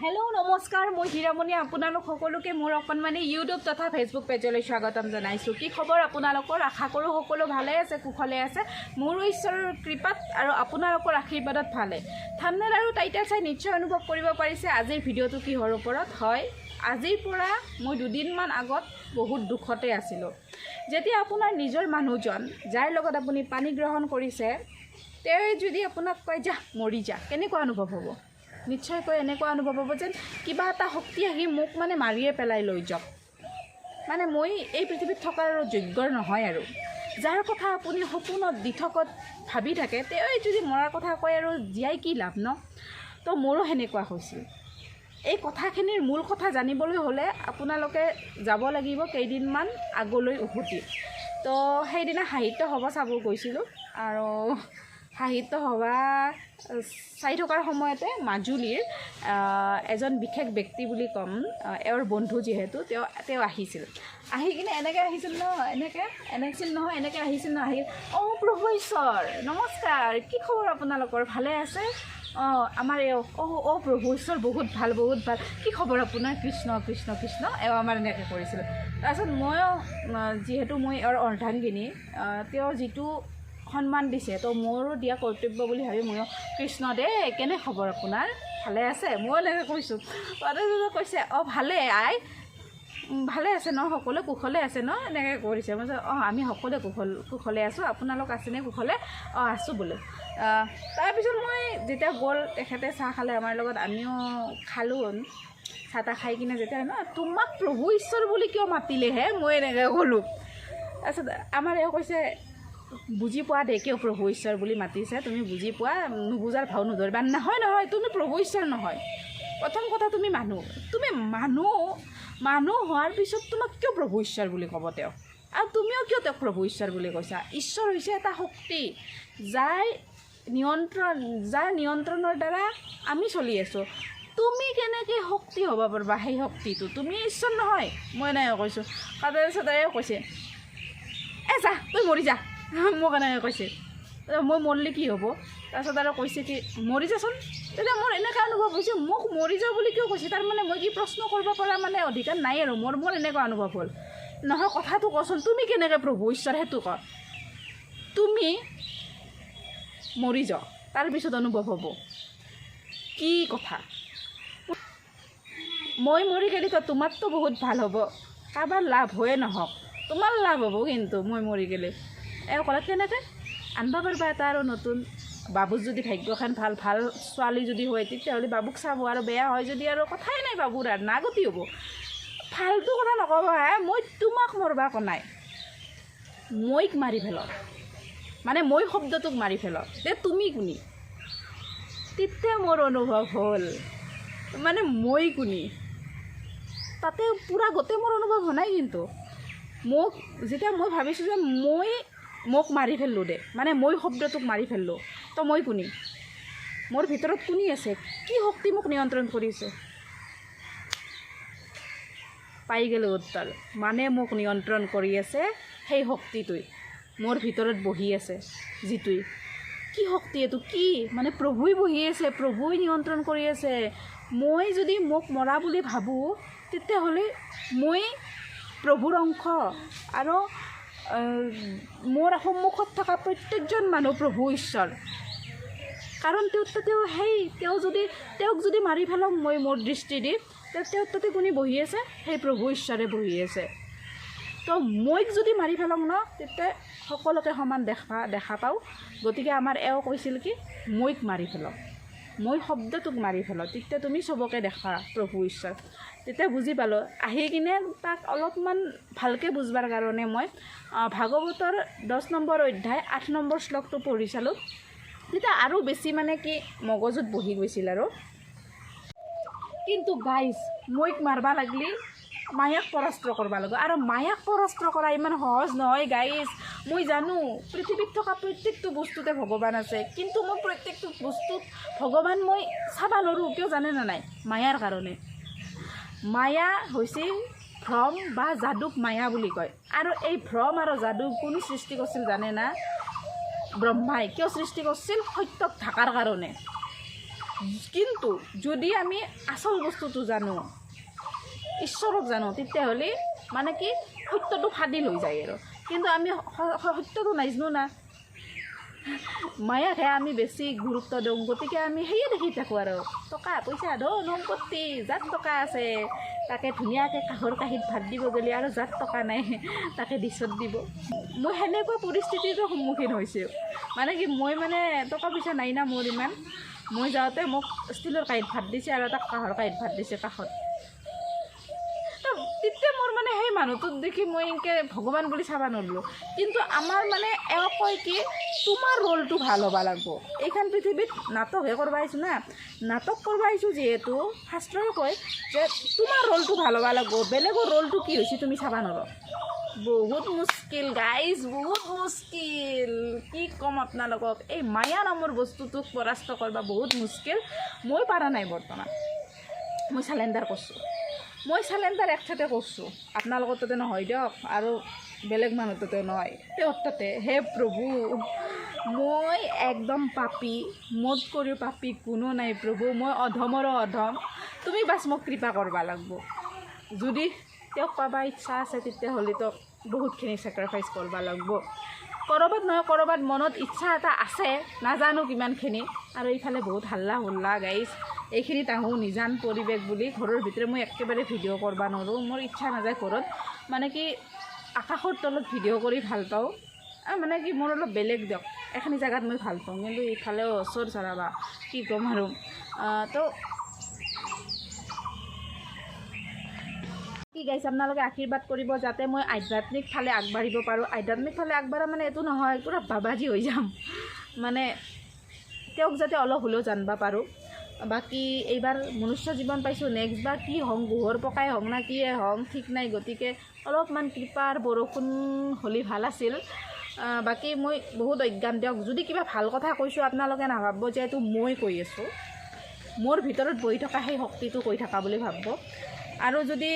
Hello' নমস্কাৰ, মই হীৰামণি। আপোনালোক সকলোকে মোৰ অকণমানি ইউটিউব তথা ফেচবুক পেজলৈ স্বাগতম জনাইছোঁ। কি খবৰ আপোনালোকৰ? আশা কৰোঁ সকলো ভালে আছে, কুশলে আছে। মোৰো ঈশ্বৰৰ কৃপাত আৰু আপোনালোকৰ আশীৰ্বাদত ভালে। থাম্বনেল আৰু টাইটেল চাই নিশ্চয় অনুভৱ কৰিব পাৰিছে আজিৰ ভিডিঅ'টো কিহৰ ওপৰত হয়। আজিৰ পৰা মই দুদিনমান আগত বহুত দুখতে আছিলোঁ। যেতিয়া আপোনাৰ নিজৰ মানুহজন, যাৰ লগত আপুনি পানী গ্ৰহণ কৰিছে, তেওঁ যদি আপোনাক কয় যা মৰি যা, কেনেকুৱা অনুভৱ হ'ব? নিশ্চয়কৈ এনেকুৱা অনুভৱ হ'ব যেন কিবা এটা শক্তি আহি মোক মাৰিয়ে পেলাই লৈ যাওক। মই এই পৃথিৱীত থকাৰ যোগ্যৰ নহয় আৰু। যাৰ কথা আপুনি সপোনত দিঠকত ভাবি থাকে, তেওঁ যদি মৰাৰ কথা কয় আৰু জীয়াই কি লাভ ন? তো মোৰো সেনেকুৱা হৈছিল। এই কথাখিনিৰ মূল কথা জানিবলৈ হ'লে আপোনালোকে যাব লাগিব কেইদিনমান আগলৈ উভতি। তো সেইদিনা সাহিত্য সভা চাব গৈছিলোঁ আৰু সাহিত্য সভা চাই থকাৰ সময়তে মাজুলীৰ এজন বিশেষ ব্যক্তি বুলি ক'ম, এওঁৰ বন্ধু যিহেতু, তেওঁ আহিছিল। আহি কিনে এনেকৈ আহিছিল নহয়, অঁ প্ৰভু ঈশ্বৰ নমস্কাৰ, কি খবৰ আপোনালোকৰ? ভালে আছে? আমাৰ অঁ প্ৰভু ঈশ্বৰ বহুত ভাল, কি খবৰ আপোনাৰ? কৃষ্ণ কৃষ্ণ কৃষ্ণ, এওঁ আমাৰ এনেকৈ কৰিছিল। তাৰপিছত ময়ো যিহেতু মই এওঁৰ অৰ্ধাংগিনী, তেওঁ যিটো সন্মান দিছে, তো মোৰো দিয়া কৰ্তব্য বুলি ভাবি ময়ো কৃষ্ণ দে, কেনে খবৰ আপোনাৰ? ভালে আছে? মই এনেকৈ কৈছোঁ। তাৰপিছত কৈছে অঁ ভালে আই, ভালে আছে ন? সকলোৱে কুশলে আছে ন? এনেকৈ কৰিছে। মই আমি সকলোৱে কুশলে আছোঁ, আপোনালোক আছেনে কুশলে? আছোঁ বোলে। তাৰপিছত মই যেতিয়া গ'ল, তেখেতে চাহ খালে আমাৰ লগত, আমিও খালোঁ। চাহ তাহ খাই কিনে যেতিয়া তোমাক প্ৰভু ঈশ্বৰ বুলি কিয় মাতিলেহে? মই এনেকৈ ক'লোঁ। তাৰপিছত আমাৰ এওঁ কৈছে বুজি পোৱা দে কিয় প্ৰভু ঈশ্বৰ বুলি মাতিছে, তুমি বুজি পোৱা, নুবুজাৰ ভাও নধৰিবা। নহয়, তুমি প্ৰভু ঈশ্বৰ নহয়। প্ৰথম কথা তুমি মানুহ হোৱাৰ পিছত তোমাক কিয় প্ৰভু ঈশ্বৰ বুলি ক'ব তেওঁ? আৰু তুমিও কিয় তেওঁক প্ৰভু ঈশ্বৰ বুলি কৈছা? ঈশ্বৰ হৈছে এটা শক্তি, যাৰ নিয়ন্ত্ৰণৰ দ্বাৰা আমি চলি আছোঁ। তুমি কেনেকৈ শক্তি হ'ব পাৰিবা? সেই শক্তিটো তুমি ঈশ্বৰ নহয়। মই এনেকৈ কৈছোঁ। তাৰপিছত কৈছে যা তই মৰি যা, মোক এনেকৈ কৈছে। মই মৰিলে কি হ'ব? তাৰপিছত আৰু কৈছে কি মৰি যাচোন। তেতিয়া মোৰ এনেকৈ অনুভৱ হৈছে, মোক মৰি যাওঁ বুলি কিয় কৈছে? তাৰমানে মই কি প্ৰশ্ন কৰিব পৰা অধিকাৰ নাই আৰু মোৰ এনেকুৱা অনুভৱ হ'ল। নহয়, কথাটো কচোন, তুমি কেনেকৈ প্ৰভু ঈশ্বৰ সেইটো ক। তুমি মৰি যাওঁ, তাৰপিছত অনুভৱ হ'ব। কি কথা? মই মৰি গ'লে তোমাৰতো বহুত ভাল হ'ব, কাৰোবাৰ লাভ হয়ে নহওক, তোমাৰ লাভ হ'ব কিন্তু মই মৰি গ'লে। এওঁ ক'লে কেনেকৈ আনিব পাৰিবা এটা আৰু নতুন বাবুৰ যদি ভাগ্যখন ভাল ছোৱালী যদি হয়, তেতিয়াহ'লে বাবুক চাব, আৰু বেয়া হয় যদি আৰু কথাই নাই, বাবুৰ আৰু নাগতি হ'ব। ফাল্টু কথা নক'বা হে, মই তোমাক মৰবা কোৱা নাই, মইক মাৰি পেলাম, মই শব্দটোক মাৰি পেলাম। তুমি কোনি? তেতিয়া মোৰ অনুভৱ হ'ল মই কোনি, তাতে পূৰা গোটেই মোৰ অনুভৱ হোৱা নাই। কিন্তু যেতিয়া মই ভাবিছোঁ যে মোক মাৰি ফেললোঁ দে, মই শব্দটোক মাৰি ফেললোঁ, তো মই কোনি? মোৰ ভিতৰত কোনি আছে? কি শক্তি মোক নিয়ন্ত্ৰণ কৰিছে? পাই গ'লোঁ উত্তৰ। মোক নিয়ন্ত্ৰণ কৰি আছে সেই শক্তিটোৱে, মোৰ ভিতৰত বহি আছে যিটোৱে। কি শক্তি এইটো? কি প্ৰভুই বহি আছে, প্ৰভুই নিয়ন্ত্ৰণ কৰি আছে। মই যদি মোক মৰা বুলি ভাবোঁ, তেতিয়াহ'লে মই প্ৰভুৰ অংশ, আৰু মোৰ সন্মুখত থকা প্ৰত্যেকজন মানুহ প্ৰভু ঈশ্বৰ। কাৰণ তেওঁক যদি মাৰি পেলাওঁ মই মোৰ দৃষ্টি দি, তেওঁ তাতে কোনে বহি আছে? সেই প্ৰভু ঈশ্বৰে বহি আছে। তো মইক যদি মাৰি পেলাওঁ ন, তেতিয়া সকলোকে সমান দেখা পাওঁ। গতিকে আমাৰ এওঁ কৈছিল কি মইক মাৰি পেলাওঁ, মই শব্দটোক মাৰি পেলাওঁ, তেতিয়া তুমি চবকে দেখা প্ৰভু ঈশ্বৰ। তেতিয়া বুজি পালোঁ। আহি কিনে তাক অলপমান ভালকৈ বুজবাৰ কাৰণে মই ভাগৱতৰ 10 নম্বৰ অধ্যায় 8 নম্বৰ শ্লোকটো পঢ়ি চালোঁ। তেতিয়া আৰু বেছি কি মগজুত বহি গৈছিল আৰু। কিন্তু গাইজ, মইক মাৰবা লাগলি মায়াক পৰাস্ত্ৰ কৰিব লাগিব, আৰু মায়াক পৰাস্ত্ৰ কৰা ইমান সহজ নহয় গাইজ। মই জানো পৃথিৱীত থকা প্ৰত্যেকটো বস্তুতে ভগৱান আছে, কিন্তু মই প্ৰত্যেকটো বস্তুত ভগৱান মই চাবা নোৱাৰোঁ। কিয় জানেনে নাই? মায়াৰ কাৰণে। মায়া হৈছে ভ্ৰম বা যাদুক মায়া বুলি কয়। আৰু এই ভ্ৰম আৰু যাদু কোনে সৃষ্টি কৰিছিল জানে না? ব্ৰহ্মাই। কিয় সৃষ্টি কৰিছিল? সত্যক ঢাকাৰ কাৰণে। কিন্তু যদি আমি আচল বস্তুটো জানো, ঈশ্বৰক জানো, তেতিয়াহ'লে মানে কি সত্যটো ফাদিল হৈ যায় আৰু। কিন্তু আমি সত্যটো নাজানো না, মায়াকহে আমি বেছি গুৰুত্ব দিওঁ, গতিকে আমি সেয়ে দেখি থাকোঁ আৰু টকা পইচা ধন সম্পত্তি, যাৰ টকা আছে তাকে ধুনীয়াকৈ কাঁহৰ কাঁহীত ভাত দিব গ'লে, আৰু যাৰ টকা নাই তাকে ডিছত দিব। মই সেনেকুৱা পৰিস্থিতিৰো সন্মুখীন হৈছোঁ। মানে কি মই মানে টকা পইচা নাই না মোৰ ইমান, মই যাওঁতে মোক ষ্টীলৰ কাঁহীত ভাত দিছে আৰু এটা কাঁহৰ কাঁহীত ভাত দিছে কাষত। তেতিয়া মোৰ মানে সেই মানুহটোক দেখি মই এনেকৈ ভগৱান বুলি চাব নোৱাৰিলোঁ। কিন্তু আমাৰ মানে এওঁ কয় কি তোমাৰ ৰোলটো ভাল হ'ব লাগিব। এইখন পৃথিৱীত নাটকহে কৰিব আহিছোঁ না, নাটক কৰিব আহিছোঁ যিহেতু শাস্ত্ৰই কয় যে তোমাৰ ৰোলটো ভাল হ'ব লাগিব, বেলেগৰ ৰোলটো কি হৈছে তুমি চাব নোৱাৰা। বহুত মুস্কিল গাইজ, বহুত মুস্কিল, কি ক'ম আপোনালোকক। এই মায়া নামৰ বস্তুটোক পৰাস্ত কৰিব বহুত মুস্কিল। মই পৰা নাই বৰ্তমান, মই চালেণ্ডাৰ কৰিছোঁ। মই চালেণ্ডাৰ একঠাতে কৰিছোঁ, আপোনালোকৰ তাতে নহয় দিয়ক, আৰু বেলেগ মানুহ তাতে নহয়, তেওঁৰ তাতে। হে প্ৰভু, মই একদম পাপী, মোত কৰি পাপী কোনো নাই প্ৰভু, মই অধমৰো অধম, তুমি বাছ মোক কৃপা কৰিব লাগিব। যদি তেওঁক পাবা ইচ্ছা আছে তেতিয়াহ'লেতো বহুতখিনি ছেক্ৰিফাইচ কৰিব লাগিব। ক'ৰবাত নহয় ক'ৰবাত মনত ইচ্ছা এটা আছে, নাজানো কিমানখিনি। আৰু এইফালে বহুত হাল্লা হুল্লা গাইজ, এইখিনিত আহোঁ নিজান পৰিৱেশ বুলি, ঘৰৰ ভিতৰত মই একেবাৰে ভিডিঅ' কৰিব নোৱাৰোঁ, মোৰ ইচ্ছা নাযায় ঘৰত। মানে কি আকাশৰ তলত ভিডিঅ' কৰি ভাল পাওঁ, মানে কি মোৰ অলপ বেলেগ দিয়ক, এইখিনি জেগাত মই ভাল পাওঁ, কিন্তু ইফালেও ওচৰ চৰাবা কি ক'ম আৰু। তো কি গাইছে, আপোনালোকে আশীৰ্বাদ কৰিব যাতে মই আধ্যাত্মিক ফালে আগবাঢ়িব পাৰোঁ। আধ্যাত্মিক ফালে আগবাঢ়া মানে এইটো নহয় পূৰা বাবাজী হৈ যাম, মানে তেওঁক যাতে অলপ হ'লেও জানিব পাৰোঁ। বাকী এইবাৰ মনুষ্য জীৱন পাইছোঁ, নেক্সট বাৰ কি হওঁ, গোহৰ পকাই হওঁ না কিয়ে হওঁ ঠিক নাই, গতিকে অলপমান কৃপাৰ বৰষুণ হ'লে ভাল আছিল। বাকী মই বহুত অজ্ঞান দিয়ক, যদি কিবা ভাল কথা কৈছোঁ আপোনালোকে নাভাবিব যে এইটো মই কৈ আছোঁ, মোৰ ভিতৰত বহি থকা সেই শক্তিটো কৈ থকা বুলি ভাবিব। আৰু যদি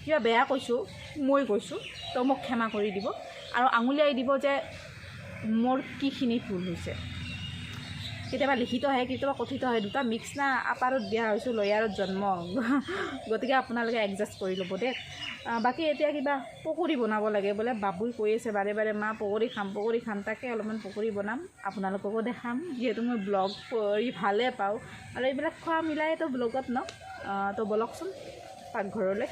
কিবা বেয়া কৈছোঁ, মই কৈছোঁ, তো মোক ক্ষমা কৰি দিব আৰু আঙুলিয়াই দিব যে মোৰ কিখিনি ভুল হৈছে। কেতিয়াবা লিখিত হয়, কেতিয়াবা কথিত হয়, দুটা মিক্স না, আপাৰত বিয়া হৈছোঁ, লয়াৰত জন্ম, গতিকে আপোনালোকে এডজাষ্ট কৰি ল'ব দেই। বাকী এতিয়া কিবা পকৰি বনাব লাগে বোলে, বাবুই কৈ আছে বাৰে বাৰে মা পকৰি খাম, তাকে অলপমান পকৰি বনাম, আপোনালোককো দেখাম, যিহেতু মই ব্লগ কৰি ভালে পাওঁ আৰু এইবিলাক খোৱা মিলাইতো ব্লগত ন। তো বলকচোন পাকঘৰলৈ।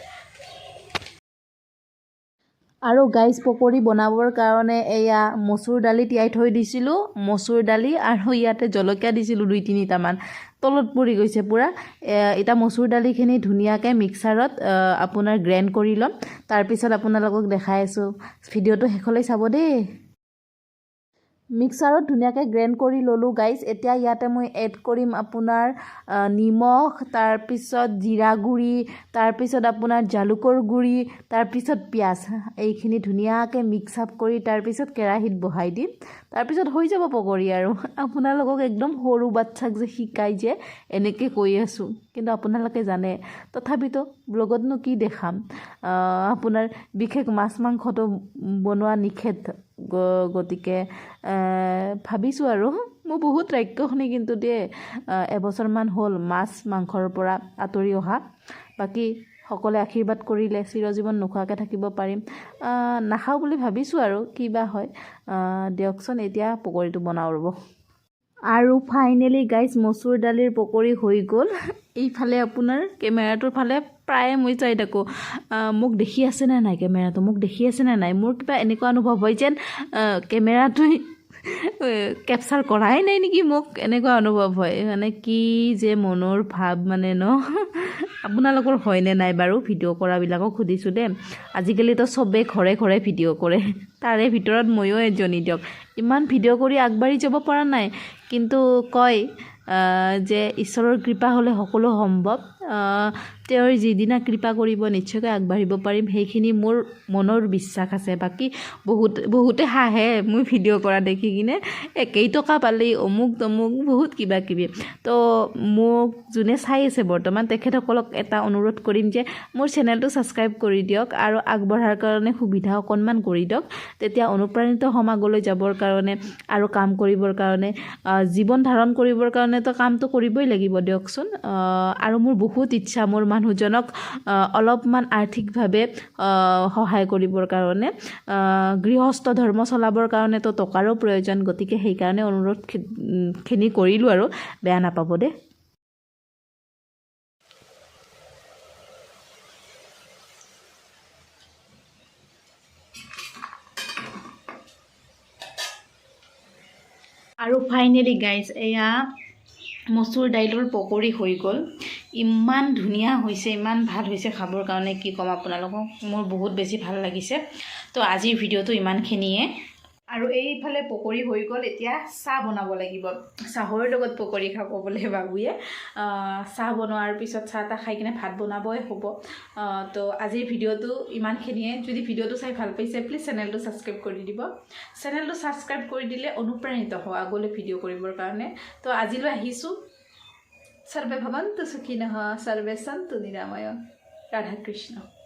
আৰু গাইজ পকৰি বনাবৰ কাৰণে এয়া মচুৰ দালি তিয়াই থৈ দিছিলোঁ, মচুৰ দালি আৰু ইয়াতে জলকীয়া দিছিলোঁ 2-3টামান, তলত পৰি গৈছে পূৰা। এতিয়া মচুৰ দালিখিনি ধুনীয়াকৈ মিক্সাৰত আপোনাৰ গ্ৰাইণ্ড কৰি ল'ম, তাৰপিছত আপোনালোকক দেখাই আছোঁ, ভিডিঅ'টো শেষলৈ চাব দেই। মিক্সাৰত ধুনীয়াকৈ গ্ৰাইণ্ড কৰি ল'লোঁ গাইজ। এতিয়া ইয়াতে মই এড কৰিম আপোনাৰ নিমখ, তাৰপিছত জিৰা গুড়ি, তাৰপিছত আপোনাৰ জালুকৰ গুড়ি, তাৰপিছত পিঁয়াজ, এইখিনি ধুনীয়াকৈ মিক্স আপ কৰি তাৰপিছত কেৰাহীত বহাই দিম, তাৰপিছত হৈ যাব পকৰি। আৰু আপোনালোকক একদম সৰু বাচ্ছাক যে শিকাই যে এনেকৈ কৈ আছোঁ, কিন্তু আপোনালোকে জানে, তথাপিতো ব্লগতনো কি দেখাম, আপোনাৰ বিশেষ মাছ মাংসটো বনোৱা নিষেধ, গতিকে ভাবিছোঁ আৰু মোৰ বহুত ৰাক্ষসনী কিন্তু দেই, এবছৰমান হ'ল মাছ মাংসৰ পৰা আঁতৰি অহা। বাকী সকলোৱে আশীৰ্বাদ কৰিলে চিৰজীৱন নোখোৱাকৈ থাকিব পাৰিম, নাখাওঁ বুলি ভাবিছোঁ আৰু কিবা হয় দিয়কচোন। এতিয়া পকৰিটো বনাওঁ ৰ'ব। আৰু ফাইনেলি গাইজ মচুৰ দালিৰ পকৰি হৈ গ'ল। এইফালে আপোনাৰ কেমেৰাটোৰ ফালে প্ৰায়ে মই চাই থাকোঁ, মোক দেখি আছেনে নাই কেমেৰাটো, মোক দেখি আছেনে নাই। মোৰ কিবা এনেকুৱা অনুভৱ হয় যেন কেমেৰাটোৱে কেপচাৰ কৰাই নাই নেকি, মোক এনেকুৱা অনুভৱ হয়। মানে কি যে মনৰ ভাৱ মানে ন, আপোনালোকৰ হয়নে নাই বাৰু, ভিডিঅ' কৰাবিলাকক সুধিছোঁ দেই। আজিকালিতো চবেই ঘৰে ঘৰে ভিডিঅ' কৰে, তাৰে ভিতৰত ময়ো এজনী দিয়ক। ইমান ভিডিঅ' কৰি আগবাঢ়ি যাব পৰা নাই, কিন্তু কয় যে ঈশ্বৰৰ কৃপা হ'লে সকলো সম্ভৱ, তেওঁৰ যিদিনা কৃপা কৰিব নিশ্চয়কৈ আগবাঢ়িব পাৰিম, সেইখিনি মোৰ মনৰ বিশ্বাস আছে। বাকী বহুতে হাঁহে মই ভিডিঅ' কৰা দেখি কিনে, একেই টকা পালেই অমুক তমুক বহুত কিবা কিবি। তো মোক যোনে চাই আছে বৰ্তমান তেখেতসকলক এটা অনুৰোধ কৰিম যে মোৰ চেনেলটো ছাবস্ক্ৰাইব কৰি দিয়ক আৰু আগবঢ়াৰ কাৰণে সুবিধা অকণমান কৰি দিয়ক, তেতিয়া অনুপ্ৰাণিত হ'ম আগলৈ যাবৰ কাৰণে আৰু কাম কৰিবৰ কাৰণে, জীৱন ধাৰণ কৰিবৰ কাৰণে কাৰণেতো কামটো কৰিবই লাগিব দিয়কচোন আৰু মোৰ বহুত ইচ্ছা মোৰ মানুহজনক অলপমান আৰ্থিকভাৱে সহায় কৰিবৰ কাৰণে গৃহস্থ ধৰ্ম চলাবৰ কাৰণেতো টকাৰো প্ৰয়োজন গতিকে সেইকাৰণে অনুৰোধখিনি কৰিলোঁ আৰু বেয়া নাপাব দেই আৰু ফাইনেলি গাইজ এয়া মচুৰ দাইলৰ পকৰি হৈ গ'ল ইমান ধুনীয়া হৈছে ইমান ভাল হৈছে খাবৰ কাৰণে কি ক'ম আপোনালোকক মোৰ বহুত বেছি ভাল লাগিছে তো আজিৰ ভিডিঅ'টো ইমানখিনিয়ে আৰু এইফালে পকৰি হৈ গ'ল এতিয়া চাহ বনাব লাগিব চাহৰ লগত পকৰি খাব বোলে বাবুয়ে চাহ বনোৱাৰ পিছত চাহ তাহ খাই কিনে ভাত বনাবই হ'ব তো আজিৰ ভিডিঅ'টো ইমানখিনিয়ে যদি ভিডিঅ'টো চাই ভাল পাইছে প্লিজ চেনেলটো ছাবস্ক্ৰাইব কৰি দিব চেনেলটো ছাবস্ক্ৰাইব কৰি দিলে অনুপ্ৰাণিত হওঁ আগলৈ ভিডিঅ' কৰিবৰ কাৰণে তো আজিলৈ আহিছোঁ সৰ্বে ভৱন্তু সুখিনঃ সৰ্বে সন্তু নিৰাময় ৰাধা কৃষ্ণ